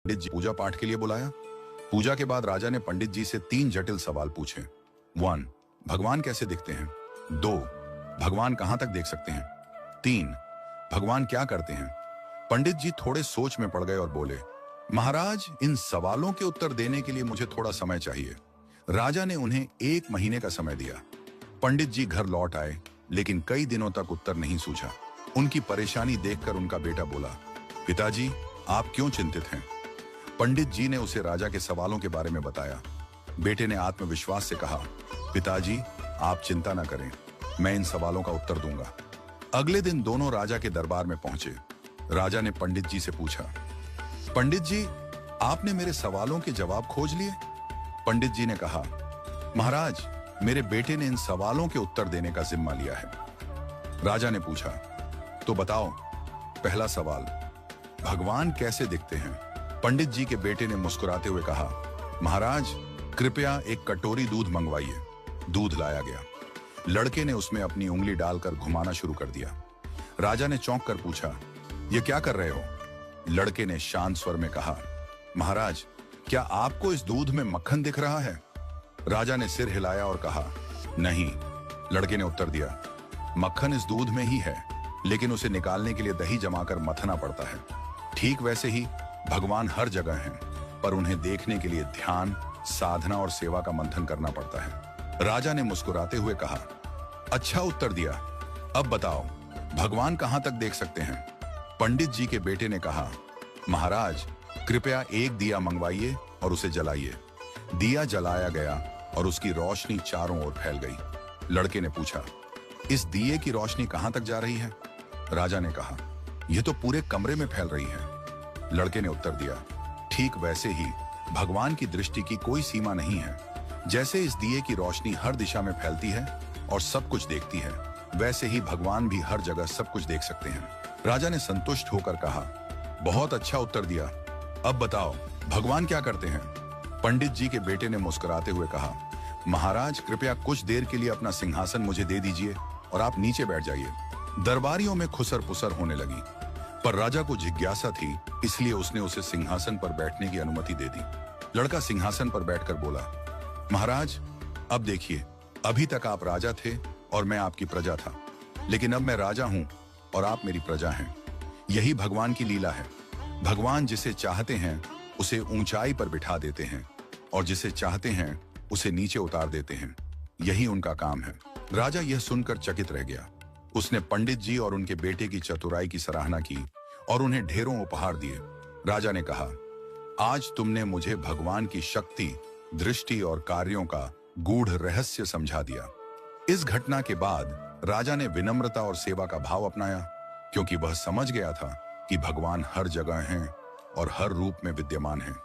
पंडित जी पूजा पाठ के लिए बुलाया। पूजा के बाद राजा ने पंडित जी से 3 जटिल सवाल पूछे। 1. भगवान कैसे दिखते हैं? 2. भगवान कहां तक देख सकते हैं? 3. भगवान क्या करते हैं? पंडित जी थोड़े सोच में पड़ गए और बोले, महाराज, इन सवालों के उत्तर देने के लिए मुझे थोड़ा समय चाहिए। राजा ने उन्हें 1 महीने का समय दिया। पंडित जी घर लौट आए, लेकिन कई दिनों तक उत्तर नहीं सूझा। उनकी परेशानी देखकर उनका बेटा बोला, पिताजी, आप क्यों चिंतित हैं? पंडित जी ने उसे राजा के सवालों के बारे में बताया। बेटे ने आत्मविश्वास से कहा, पिताजी, आप चिंता न करें, मैं इन सवालों का उत्तर दूंगा। अगले दिन दोनों राजा के दरबार में पहुंचे। राजा ने पंडित जी से पूछा, पंडित जी, आपने मेरे सवालों के जवाब खोज लिए? पंडित जी ने कहा, महाराज, मेरे बेटे ने इन सवालों के उत्तर देने का जिम्मा लिया है। राजा ने पूछा, तो बताओ, पहला सवाल, भगवान कैसे दिखते हैं? पंडित जी के बेटे ने मुस्कुराते हुए कहा, महाराज, कृपया एक कटोरी दूध मंगवाइए। दूध लाया गया। लड़के ने उसमें अपनी उंगली डालकर घुमाना शुरू कर दिया। राजा ने चौंक कर पूछा, यह क्या कर रहे हो? लड़के ने शांत स्वर में कहा, महाराज, क्या आपको इस दूध में मक्खन दिख रहा है? राजा ने सिर हिलाया और कहा, नहीं। लड़के ने उत्तर दिया, मक्खन इस दूध में ही है, लेकिन उसे निकालने के लिए दही जमाकर मथना पड़ता है। ठीक वैसे ही भगवान हर जगह हैं, पर उन्हें देखने के लिए ध्यान, साधना और सेवा का मंथन करना पड़ता है। राजा ने मुस्कुराते हुए कहा, अच्छा उत्तर दिया। अब बताओ, भगवान कहां तक देख सकते हैं? पंडित जी के बेटे ने कहा, महाराज, कृपया एक दिया मंगवाइए और उसे जलाइए। दिया जलाया गया और उसकी रोशनी चारों ओर फैल गई। लड़के ने पूछा, इस दिए की रोशनी कहां तक जा रही है? राजा ने कहा, यह तो पूरे कमरे में फैल रही है। लड़के ने उत्तर दिया, ठीक वैसे ही भगवान की दृष्टि की कोई सीमा नहीं है। जैसे इस दिए की रोशनी हर दिशा में फैलती है और सब कुछ देखती है, वैसे ही भगवान भी हर जगह सब कुछ देख सकते हैं। राजा ने संतुष्ट होकर कहा, बहुत अच्छा उत्तर दिया। अब बताओ, भगवान क्या करते हैं? पंडित जी के बेटे ने मुस्कुराते हुए कहा, महाराज, कृपया कुछ देर के लिए अपना सिंहासन मुझे दे दीजिए और आप नीचे बैठ जाइए। दरबारियों में खुसर पुसर होने लगी, पर राजा को जिज्ञासा थी, इसलिए उसने उसे सिंहासन पर बैठने की अनुमति दे दी। लड़का सिंहासन पर बैठकर बोला, महाराज, अब देखिए, अभी तक आप राजा थे और मैं आपकी प्रजा था, लेकिन अब मैं राजा हूं और आप मेरी प्रजा हैं। यही भगवान की लीला है। भगवान जिसे चाहते हैं उसे ऊंचाई पर बिठा देते हैं और जिसे चाहते हैं उसे नीचे उतार देते हैं। यही उनका काम है। राजा यह सुनकर चकित रह गया। उसने पंडित जी और उनके बेटे की चतुराई की सराहना की और उन्हें ढेरों उपहार दिए। राजा ने कहा, आज तुमने मुझे भगवान की शक्ति, दृष्टि और कार्यों का गूढ़ रहस्य समझा दिया। इस घटना के बाद राजा ने विनम्रता और सेवा का भाव अपनाया, क्योंकि वह समझ गया था कि भगवान हर जगह हैं और हर रूप में विद्यमान हैं।